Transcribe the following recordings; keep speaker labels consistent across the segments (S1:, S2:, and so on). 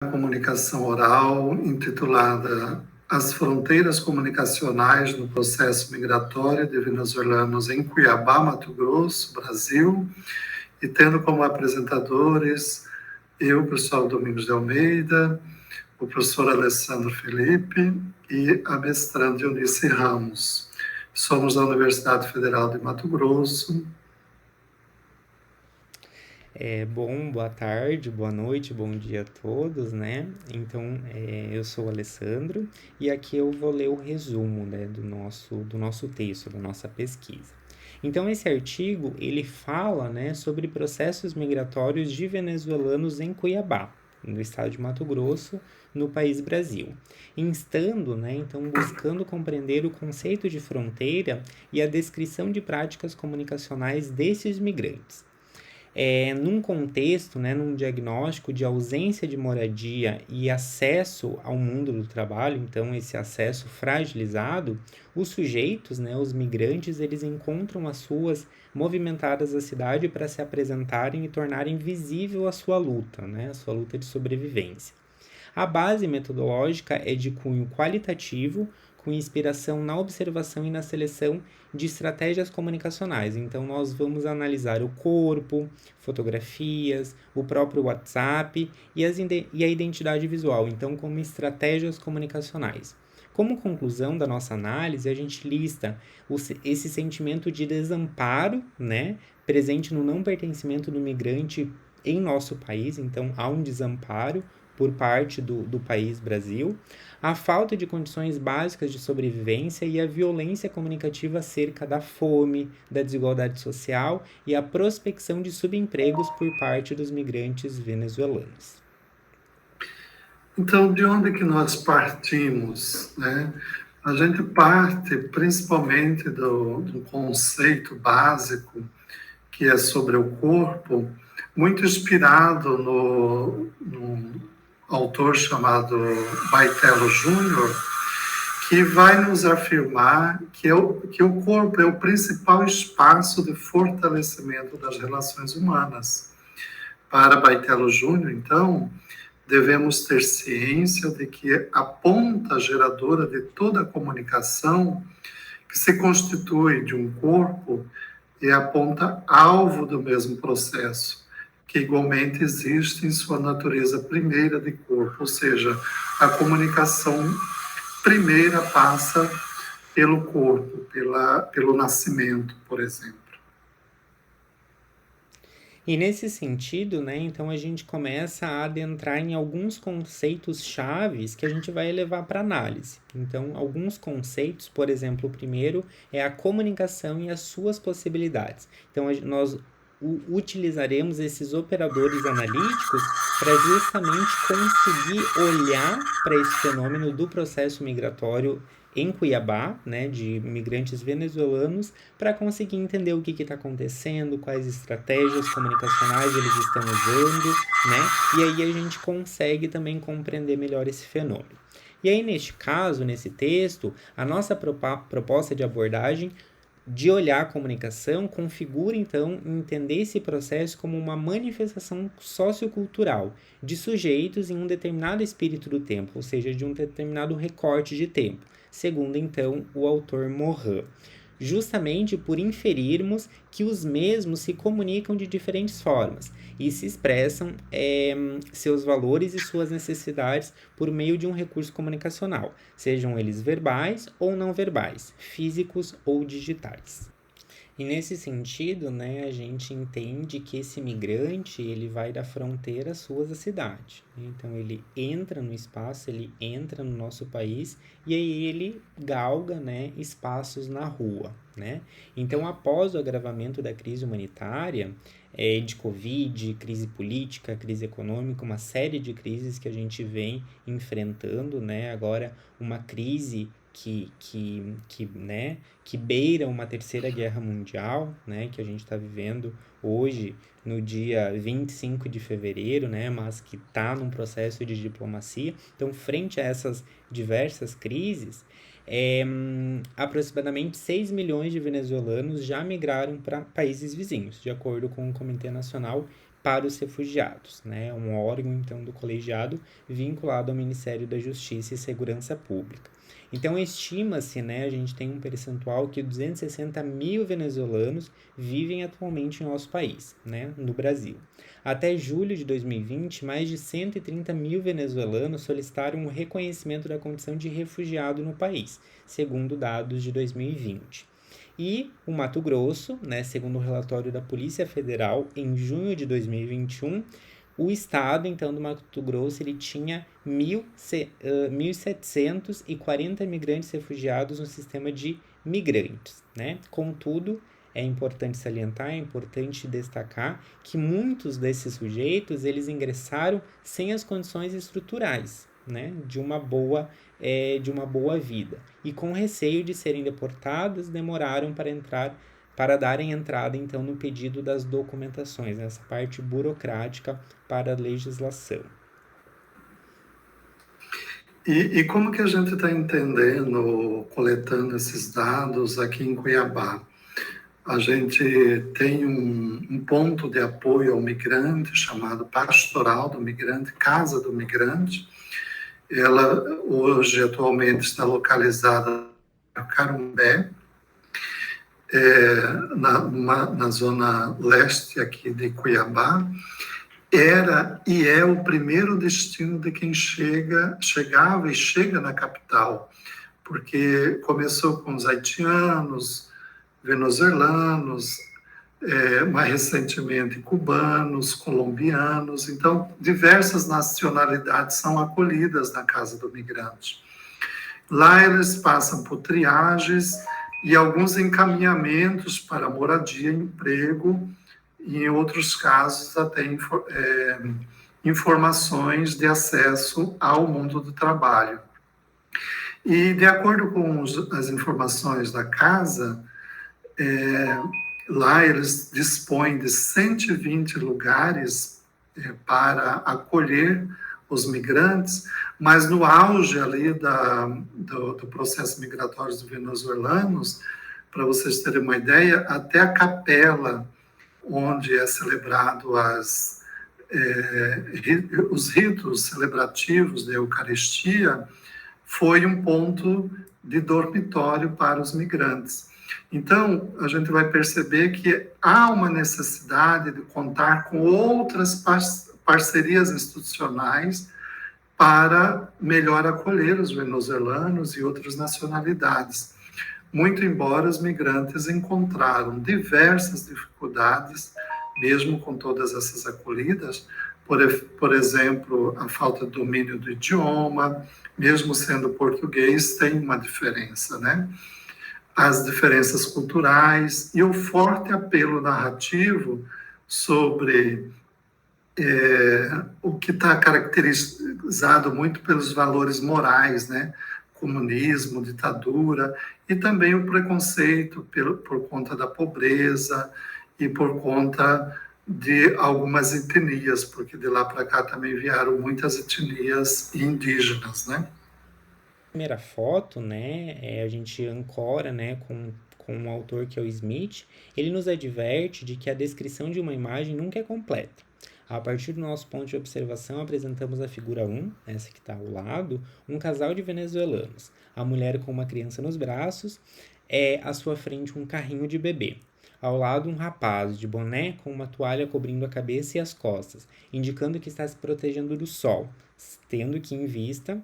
S1: comunicação oral, intitulada As Fronteiras Comunicacionais no Processo Migratório de Venezuelanos em Cuiabá, Mato Grosso, Brasil, e tendo como apresentadores eu, professor Domingos de Almeida, o professor Alessandro Felipe e a mestranda Eunice Ramos. Somos da Universidade Federal de Mato Grosso.
S2: Boa tarde, boa noite, bom dia a todos, né? Então, eu sou o Alessandro e aqui eu vou ler o resumo, né, do nosso texto, da nossa pesquisa. Então, esse artigo, ele fala, né, sobre processos migratórios de venezuelanos em Cuiabá, no estado de Mato Grosso, no país Brasil, instando, né, então buscando compreender o conceito de fronteira e a descrição de práticas comunicacionais desses migrantes num contexto, né, num diagnóstico de ausência de moradia e acesso ao mundo do trabalho, então esse acesso fragilizado, os sujeitos, né, os migrantes, eles encontram as ruas movimentadas da cidade para se apresentarem e tornarem visível a sua luta, né, a sua luta de sobrevivência. A base metodológica é de cunho qualitativo, com inspiração na observação e na seleção de estratégias comunicacionais. Então, nós vamos analisar o corpo, fotografias, o próprio WhatsApp e a identidade visual, então, como estratégias comunicacionais. Como conclusão da nossa análise, a gente lista esse sentimento de desamparo, né, presente no não pertencimento do migrante em nosso país, então há um desamparo por parte do país Brasil, a falta de condições básicas de sobrevivência e a violência comunicativa acerca da fome, da desigualdade social e a prospecção de subempregos por parte dos migrantes venezuelanos.
S1: Então, de onde que nós partimos, né? A gente parte principalmente do conceito básico, que é sobre o corpo, muito inspirado no autor chamado Baitello Júnior, que vai nos afirmar que o corpo é o principal espaço de fortalecimento das relações humanas. Para Baitello Júnior, então, devemos ter ciência de que a ponta geradora de toda a comunicação, que se constitui de um corpo, é a ponta alvo do mesmo processo, que igualmente existe em sua natureza primeira de corpo, ou seja, a comunicação primeira passa pelo corpo, pelo nascimento, por exemplo.
S2: E nesse sentido, né, então a gente começa a adentrar em alguns conceitos chaves que a gente vai levar para análise. Então, alguns conceitos, por exemplo, o primeiro é a comunicação e as suas possibilidades. Então, nós utilizaremos esses operadores analíticos para justamente conseguir olhar para esse fenômeno do processo migratório em Cuiabá, né, de migrantes venezuelanos, para conseguir entender o que está acontecendo, quais estratégias comunicacionais eles estão usando, né? E aí a gente consegue também compreender melhor esse fenômeno. E aí, neste caso, nesse texto, a nossa proposta de abordagem de olhar a comunicação configura, então, entender esse processo como uma manifestação sociocultural de sujeitos em um determinado espírito do tempo, ou seja, de um determinado recorte de tempo, segundo, então, o autor Morin, justamente por inferirmos que os mesmos se comunicam de diferentes formas e se expressam seus valores e suas necessidades por meio de um recurso comunicacional, sejam eles verbais ou não verbais, físicos ou digitais. E nesse sentido, né, a gente entende que esse migrante, ele vai da fronteira às ruas da cidade. Então, ele entra no espaço, ele entra no nosso país e aí ele galga, né, espaços na rua, né? Então, após o agravamento da crise humanitária, de Covid, crise política, crise econômica, uma série de crises que a gente vem enfrentando, né? Agora, uma crise que beira uma terceira guerra mundial, né, que a gente está vivendo hoje, no dia 25 de fevereiro, né, mas que está num processo de diplomacia. Então, frente a essas diversas crises, aproximadamente 6 milhões de venezuelanos já migraram para países vizinhos, de acordo com o Comitê Nacional para os refugiados, né? Um órgão, então, do colegiado vinculado ao Ministério da Justiça e Segurança Pública. Então, estima-se, né, a gente tem um percentual que 260 mil venezuelanos vivem atualmente em nosso país, né, no Brasil. Até julho de 2020, mais de 130 mil venezuelanos solicitaram o reconhecimento da condição de refugiado no país, segundo dados de 2020. E o Mato Grosso, né, segundo o relatório da Polícia Federal, em junho de 2021, o estado, então, do Mato Grosso, ele tinha 1.740 migrantes refugiados no sistema de migrantes, né? Contudo, é importante salientar, é importante destacar que muitos desses sujeitos, eles ingressaram sem as condições estruturais, né? De uma boa vida. E com receio de serem deportados, demoraram para darem entrada, então, no pedido das documentações, nessa parte burocrática para a legislação.
S1: E como que a gente está entendendo, coletando esses dados aqui em Cuiabá? A gente tem um ponto de apoio ao migrante chamado Pastoral do Migrante, Casa do Migrante. Ela hoje, atualmente, está localizada em Carumbé, na zona leste aqui de Cuiabá. Era e é o primeiro destino de quem chegava e chega na capital, porque começou com os haitianos, venezuelanos, mais recentemente cubanos, colombianos, então diversas nacionalidades são acolhidas na Casa do Migrante. Lá eles passam por triagens e alguns encaminhamentos para moradia, emprego, e em outros casos até informações de acesso ao mundo do trabalho. E de acordo com as informações da casa, lá eles dispõem de 120 lugares para acolher os migrantes, mas no auge ali do processo migratório dos venezuelanos, para vocês terem uma ideia, até a capela onde é celebrado os ritos celebrativos da Eucaristia, foi um ponto de dormitório para os migrantes. Então, a gente vai perceber que há uma necessidade de contar com outras parcerias institucionais para melhor acolher os venezuelanos e outras nacionalidades. Muito embora os migrantes encontraram diversas dificuldades, mesmo com todas essas acolhidas, por exemplo, a falta de domínio do idioma, mesmo sendo português, tem uma diferença, né? As diferenças culturais e o forte apelo narrativo sobre o que está caracterizado muito pelos valores morais, né? Comunismo, ditadura, e também o preconceito por conta da pobreza e por conta de algumas etnias, porque de lá para cá também vieram muitas etnias indígenas, né?
S2: Primeira foto, né, a gente ancora, né, com um autor que é o Smith, ele nos adverte de que a descrição de uma imagem nunca é completa. A partir do nosso ponto de observação, apresentamos a figura 1, essa que está ao lado, um casal de venezuelanos. A mulher com uma criança nos braços, à sua frente um carrinho de bebê. Ao lado, um rapaz de boné com uma toalha cobrindo a cabeça e as costas, indicando que está se protegendo do sol, tendo que em vista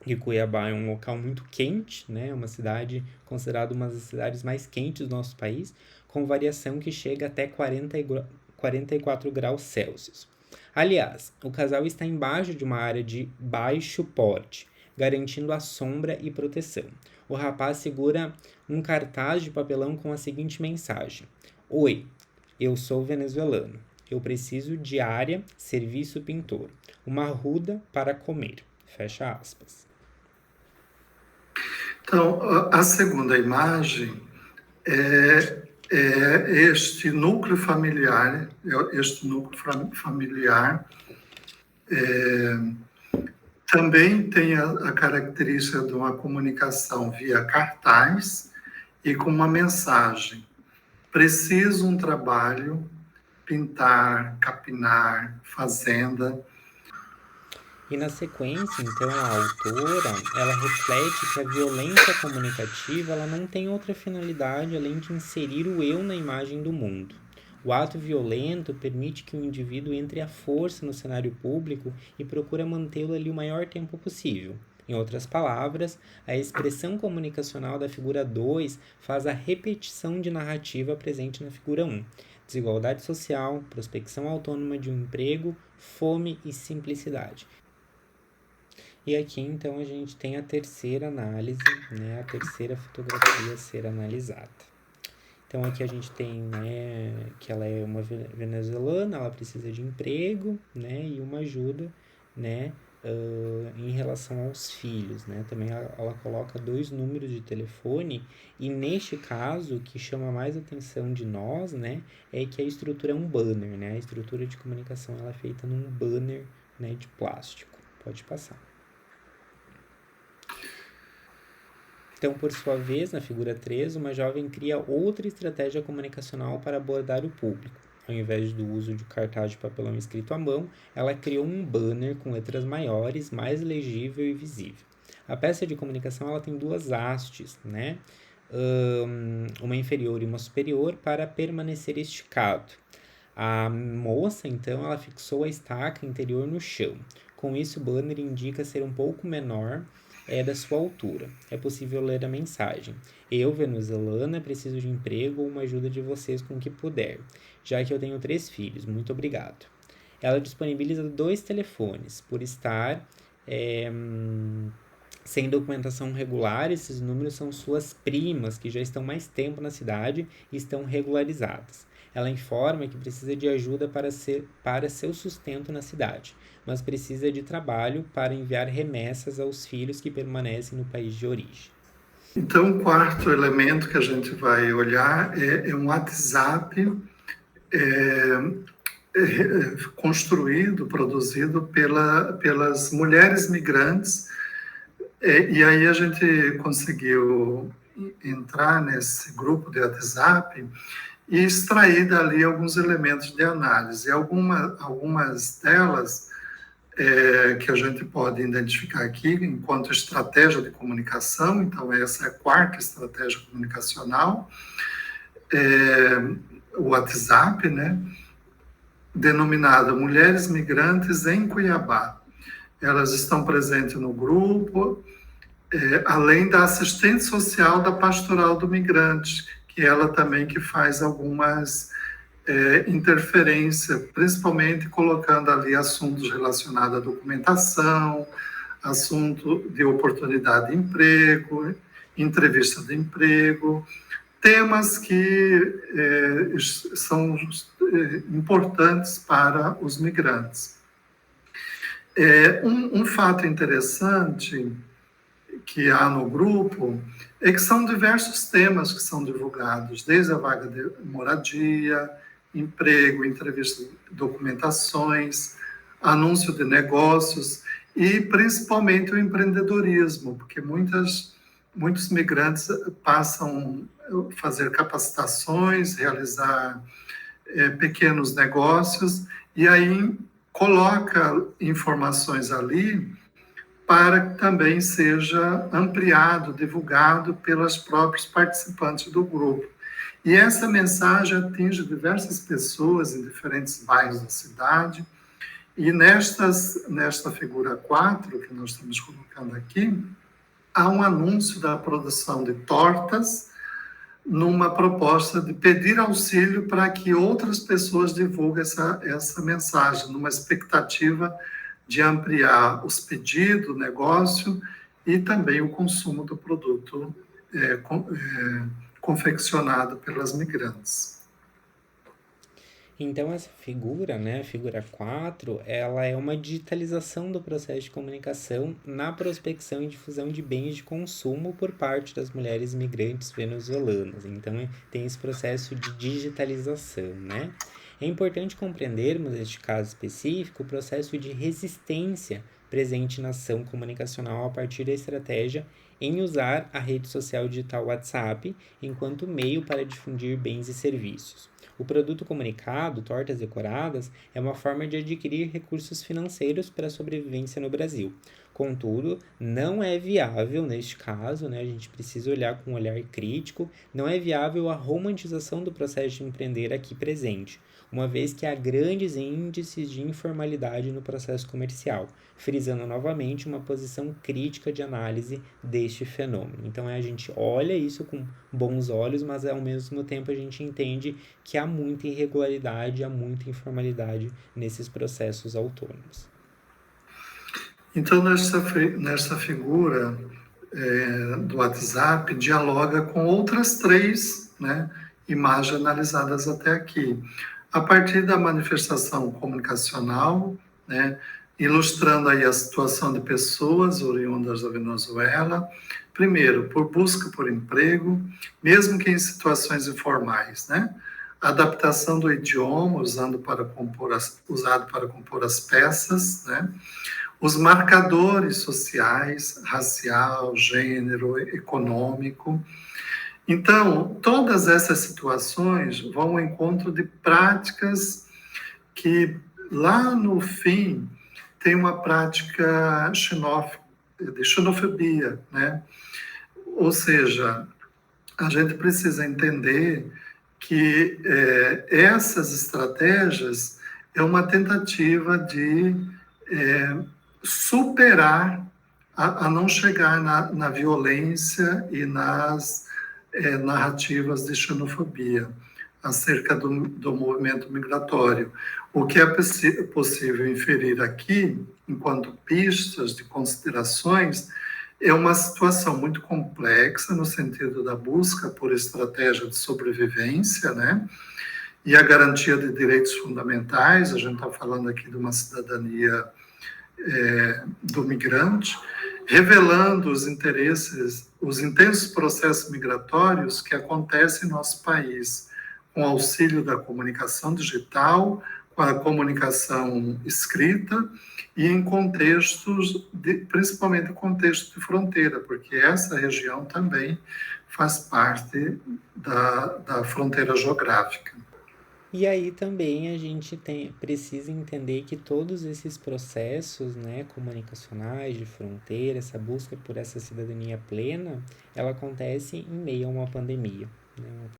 S2: que Cuiabá é um local muito quente, né? Uma cidade considerada uma das cidades mais quentes do nosso país, com variação que chega até 44 graus Celsius. Aliás, o casal está embaixo de uma área de baixo porte, garantindo a sombra e proteção. O rapaz segura um cartaz de papelão com a seguinte mensagem: Oi, eu sou venezuelano. Eu preciso de área, serviço pintor. Uma arruda para comer. Fecha aspas.
S1: Então, a segunda imagem é este núcleo familiar, também tem a característica de uma comunicação via cartaz e com uma mensagem. Preciso um trabalho, pintar, capinar, fazenda.
S2: E na sequência, então, a autora, ela reflete que a violência comunicativa, ela não tem outra finalidade além de inserir o eu na imagem do mundo. O ato violento permite que o indivíduo entre à força no cenário público e procura mantê-lo ali o maior tempo possível. Em outras palavras, a expressão comunicacional da figura 2 faz a repetição de narrativa presente na figura 1. Desigualdade social, prospecção autônoma de um emprego, fome e simplicidade. E aqui, então, a gente tem a terceira análise, né, a terceira fotografia a ser analisada. Então, aqui a gente tem, né, que ela é uma venezuelana, ela precisa de emprego, né, e uma ajuda, né, em relação aos filhos, né. Também ela coloca 2 números de telefone e, neste caso, o que chama mais atenção de nós, né, é que a estrutura é um banner, né. A estrutura de comunicação ela é feita num banner, né, de plástico. Pode passar. Então, por sua vez, na figura 3, uma jovem cria outra estratégia comunicacional para abordar o público. Ao invés do uso de cartaz de papelão escrito à mão, ela criou um banner com letras maiores, mais legível e visível. A peça de comunicação ela tem 2 hastes, né? Uma inferior e uma superior para permanecer esticado. A moça, então, ela fixou a estaca interior no chão. Com isso, o banner indica ser um pouco menor da sua altura. É possível ler a mensagem. Eu, venezuelana, preciso de emprego ou uma ajuda de vocês com o que puder, já que eu tenho 3 filhos. Muito obrigado. Ela disponibiliza 2 telefones. Por estar sem documentação regular, esses números são suas primas, que já estão mais tempo na cidade e estão regularizadas. Ela informa que precisa de ajuda para seu sustento na cidade, mas precisa de trabalho para enviar remessas aos filhos que permanecem no país de origem.
S1: Então, o quarto elemento que a gente vai olhar é um WhatsApp construído, produzido pelas mulheres migrantes. E aí a gente conseguiu entrar nesse grupo de WhatsApp e extrair dali alguns elementos de análise. Algumas delas que a gente pode identificar aqui enquanto estratégia de comunicação, então essa é a quarta estratégia comunicacional, o WhatsApp, né, denominada Mulheres Migrantes em Cuiabá. Elas estão presentes no grupo, além da assistente social da Pastoral do Migrante, que ela também que faz algumas interferência, principalmente colocando ali assuntos relacionados à documentação, assunto de oportunidade de emprego, entrevista de emprego, temas que são importantes para os migrantes. Um fato interessante que há no grupo é que são diversos temas que são divulgados, desde a vaga de moradia, emprego, entrevistas, documentações, anúncio de negócios e principalmente o empreendedorismo, porque muitos migrantes passam a fazer capacitações, realizar pequenos negócios e aí coloca informações ali para que também seja ampliado, divulgado pelas próprios participantes do grupo. E essa mensagem atinge diversas pessoas em diferentes bairros da cidade. E nesta figura 4, que nós estamos colocando aqui, há um anúncio da produção de tortas numa proposta de pedir auxílio para que outras pessoas divulguem essa mensagem, numa expectativa de ampliar os pedidos, o negócio e também o consumo do produto confeccionado pelas migrantes.
S2: Então, essa figura, né, a figura 4, ela é uma digitalização do processo de comunicação na prospecção e difusão de bens de consumo por parte das mulheres migrantes venezuelanas. Então, tem esse processo de digitalização, né? É importante compreendermos, neste caso específico, o processo de resistência presente na ação comunicacional a partir da estratégia em usar a rede social digital WhatsApp enquanto meio para difundir bens e serviços. O produto comunicado, tortas decoradas, é uma forma de adquirir recursos financeiros para a sobrevivência no Brasil. Contudo, não é viável neste caso, né? A gente precisa olhar com um olhar crítico, não é viável a romantização do processo de empreender aqui presente, uma vez que há grandes índices de informalidade no processo comercial, frisando novamente uma posição crítica de análise deste fenômeno. Então a gente olha isso com bons olhos, mas ao mesmo tempo a gente entende que há muita irregularidade, há muita informalidade nesses processos autônomos.
S1: Então, nessa figura do WhatsApp, dialoga com outras três, né, imagens analisadas até aqui. A partir da manifestação comunicacional, né, ilustrando aí a situação de pessoas oriundas da Venezuela, primeiro, por busca por emprego, mesmo que em situações informais, né? Adaptação do idioma usado para compor as peças, né? Os marcadores sociais, racial, gênero, econômico. Então, todas essas situações vão ao encontro de práticas que, lá no fim, tem uma prática de xenofobia, né? Ou seja, a gente precisa entender que essas estratégias é uma tentativa de superar a não chegar na violência e nas narrativas de xenofobia acerca do movimento migratório. O que é possível inferir aqui, enquanto pistas de considerações, é uma situação muito complexa no sentido da busca por estratégia de sobrevivência, né? E a garantia de direitos fundamentais. A gente está falando aqui de uma cidadania do migrante, revelando os interesses, os intensos processos migratórios que acontecem em nosso país, com auxílio da comunicação digital, com a comunicação escrita e em contextos, principalmente contexto de fronteira, porque essa região também faz parte da fronteira geográfica.
S2: E aí também a gente precisa entender que todos esses processos, né, comunicacionais de fronteira, essa busca por essa cidadania plena, ela acontece em meio a uma pandemia, né?